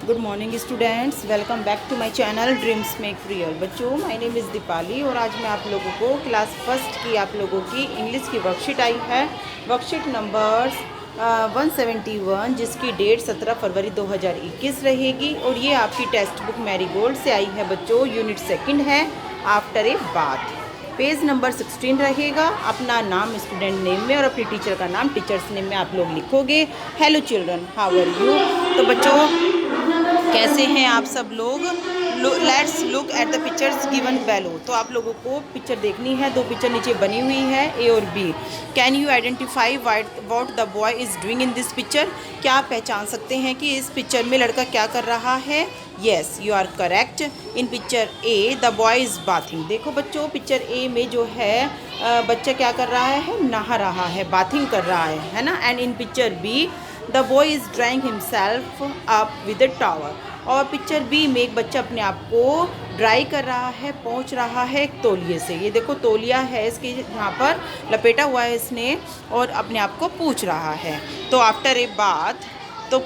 Good morning students, welcome back to my channel dreams make real. बच्चों, my name is Deepali और आज मैं आप लोगों को क्लास फर्स्ट की आप लोगों की इंग्लिश की वर्कशीट आई है। वर्कशीट नंबर 171 जिसकी डेट 17 फरवरी 2021 रहेगी और ये आपकी टेक्स्ट बुक मैरीगोल्ड से आई है। बच्चों, यूनिट सेकंड है after a bath. Page number 16 रहेगा। अपना नाम स्टूडेंट नेम में और अपनी टीचर का नाम टीचर्स नेम में आप लोग लिखोगे। Hello children, how are you. तो बच्चों, कैसे हैं आप सब लोग। Let's look at the pictures given below. तो आप लोगों को पिक्चर देखनी है। दो पिक्चर नीचे बनी हुई है, ए और B. Can you identify what the boy is doing in this picture. क्या आप पहचान सकते हैं कि इस पिक्चर में लड़का क्या कर रहा है। Yes, you are correct. In picture a the boy is bathing. देखो बच्चों, पिक्चर ए में जो है बच्चा क्या कर रहा है, नहा रहा है, बाथिंग कर रहा है ना। And in picture be the boy is drawing himself up with a towel. और पिक्चर बी में एक बच्चा अपने आप को ड्राई कर रहा है, पोंछ रहा है एक तौलिए से। ये देखो तौलिया है इसके यहाँ पर लपेटा हुआ है इसने और अपने आप को पूछ रहा है। तो आफ्टर ए बाथ, तो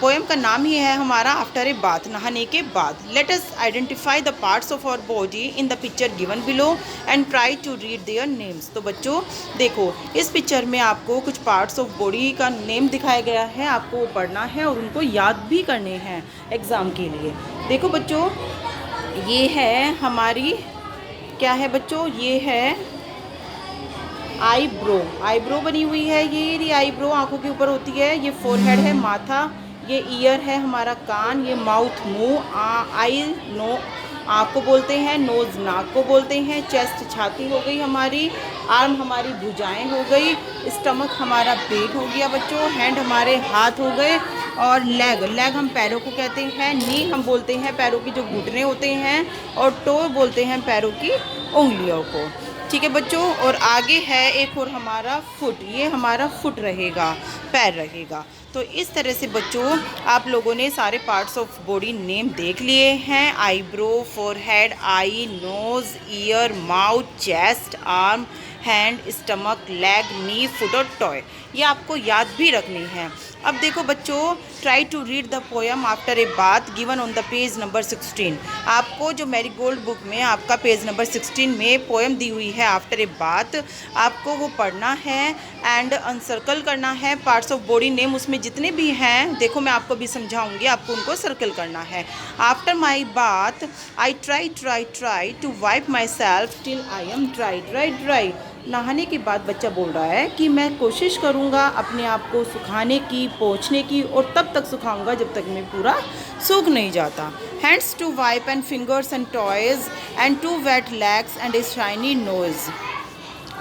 पोएम का नाम ही है हमारा आफ्टर ए बाथ, नहाने के बाद। Let us identify the parts of our body in the picture given below and try to read their names. तो बच्चों देखो, इस पिक्चर में आपको कुछ पार्ट्स ऑफ बॉडी का नेम दिखाया गया है। आपको वो पढ़ना है और उनको याद भी करने हैं एग्ज़ाम के लिए। देखो बच्चों, ये है हमारी, क्या है बच्चों, ये है आईब्रो। आईब्रो बनी हुई है। ये आईब्रो आंखों के ऊपर होती है। ये फोरहेड है, माथा। ये ईयर है हमारा कान। ये माउथ मुंह। आई नो आँख को बोलते हैं। नोज़ नाक को बोलते हैं। चेस्ट छाती हो गई हमारी। आर्म हमारी भुजाएं हो गई। स्टमक हमारा पेट हो गया बच्चों। हैंड हमारे हाथ हो गए। और लेग हम पैरों को कहते हैं। नी हम बोलते हैं पैरों की जो घुटने होते हैं। और टो बोलते हैं पैरों की उंगलियों को। ठीक है बच्चों। और आगे है एक और हमारा फुट। ये हमारा फुट रहेगा, पैर रहेगा। तो इस तरह से बच्चों आप लोगों ने सारे पार्ट्स ऑफ बॉडी नेम देख लिए हैं। Eyebrow, forehead, eye, nose, ear, mouth, chest, arm, hand, stomach, leg, knee, foot और टॉय। ये आपको याद भी रखनी है। अब देखो बच्चों, try to read the poem after a bath given on the page number 16। आपको जो मैरीगोल्ड बुक में आपका पेज नंबर 16 में पोएम दी हुई है आफ्टर ए बाथ, आपको वो पढ़ना है एंड अनसर्कल करना है। पार्ट्स ऑफ बॉडी नेम उसमें जितने भी हैं, देखो मैं आपको भी समझाऊंगी, आपको उनको सर्कल करना है। After my bath I try to wipe myself till I am dry. नहाने के बाद बच्चा बोल रहा है कि मैं कोशिश करूँगा अपने आप को सुखाने की, पोंछने की, और तब तक सुखाऊंगा जब तक मैं पूरा सूख नहीं जाता। Hands to wipe and fingers and toes and two wet legs and a shiny nose.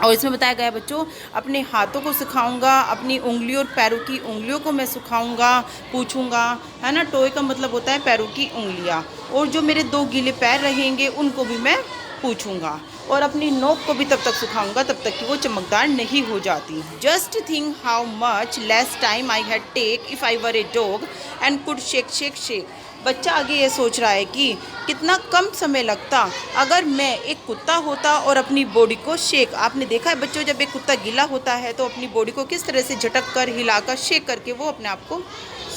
और इसमें बताया गया है बच्चों, अपने हाथों को सुखाऊंगा, अपनी उंगलियों और पैरों की उंगलियों को मैं सुखाऊंगा, पूछूंगा, है ना। टोय का मतलब होता है पैरों की उंगलियां। और जो मेरे दो गीले पैर रहेंगे उनको भी मैं पूछूंगा। और अपनी नोक को भी तब तक सुखाऊंगा तब तक कि वो चमकदार नहीं हो जाती। Just think how much less time I had take if I were a dog and could shake. बच्चा आगे ये सोच रहा है कि कितना कम समय लगता अगर मैं एक कुत्ता होता और अपनी बॉडी को शेक। आपने देखा है बच्चों, जब एक कुत्ता गीला होता है तो अपनी बॉडी को किस तरह से झटक कर, हिलाकर, शेक करके वो अपने आप को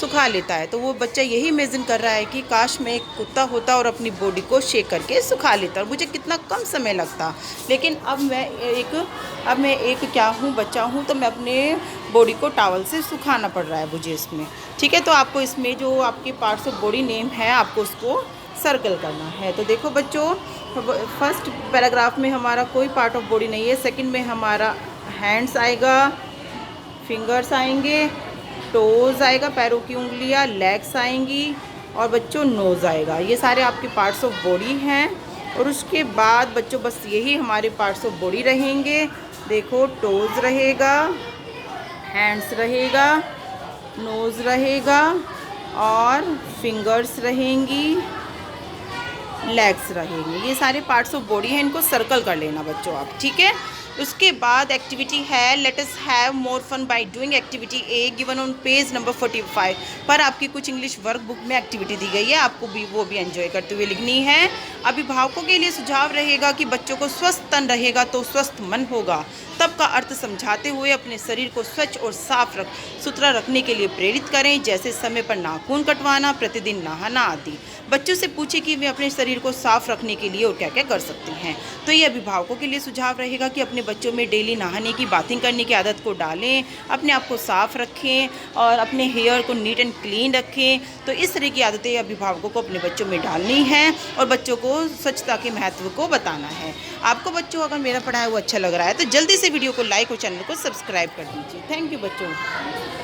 सुखा लेता है। तो वो बच्चा यही इमेजिन कर रहा है कि काश मैं एक कुत्ता होता और अपनी बॉडी को शेक करके सुखा लेता और मुझे कितना कम समय लगता। लेकिन अब मैं एक क्या हूँ, बच्चा हूँ, तो मैं अपने बॉडी को टॉवल से सुखाना पड़ रहा है मुझे इसमें। ठीक है, तो आपको इसमें जो आपके पार्ट्स ऑफ बॉडी नेम है आपको उसको सर्कल करना है। तो देखो बच्चों, फर्स्ट पैराग्राफ में हमारा कोई पार्ट ऑफ बॉडी नहीं है। सेकंड में हमारा हैंड्स आएगा, फिंगर्स आएंगे, टोज़ आएगा, पैरों की उंगलियां, लेग्स आएंगी, और बच्चों नोज़ आएगा। ये सारे आपके पार्ट्स ऑफ बॉडी हैं। और उसके बाद बच्चों बस यही हमारे पार्ट्स ऑफ बॉडी रहेंगे। देखो, टोज़ रहेगा, हैंड्स रहेगा, नोज़ रहेगा, और फिंगर्स रहेंगी, लेग्स रहेंगे। ये सारे पार्ट्स ऑफ बॉडी हैं, इनको सर्कल कर लेना बच्चों आप। ठीक है, उसके बाद एक्टिविटी है let us have more fun by doing activity a given on page number 45 पर आपकी कुछ इंग्लिश वर्क बुक में एक्टिविटी दी गई है, आपको भी वो भी एंजॉय करते हुए लिखनी है। अभिभावकों के लिए सुझाव रहेगा कि बच्चों को स्वस्थ तन रहेगा तो स्वस्थ मन होगा, तब का अर्थ समझाते हुए अपने शरीर को स्वच्छ और साफ सुथरा रखने के लिए प्रेरित करें, जैसे समय पर नाखून कटवाना, प्रतिदिन नहाना आदि। बच्चों से पूछें कि वे अपने शरीर को साफ रखने के लिए और क्या क्या कर सकते हैं। तो ये अभिभावकों के लिए सुझाव रहेगा कि अपने बच्चों में डेली नहाने की, बाथिंग करने की आदत को डालें, अपने आप को साफ रखें और अपने हेयर को नीट एंड क्लीन रखें। तो इस तरह की आदतें अभिभावकों को अपने बच्चों में डालनी है और बच्चों को स्वच्छता के महत्व को बताना है। आपको बच्चों अगर मेरा पढ़ाया हुआ अच्छा लग रहा है तो जल्दी से वीडियो को लाइक और चैनल को सब्सक्राइब कर दीजिए। थैंक यू बच्चों।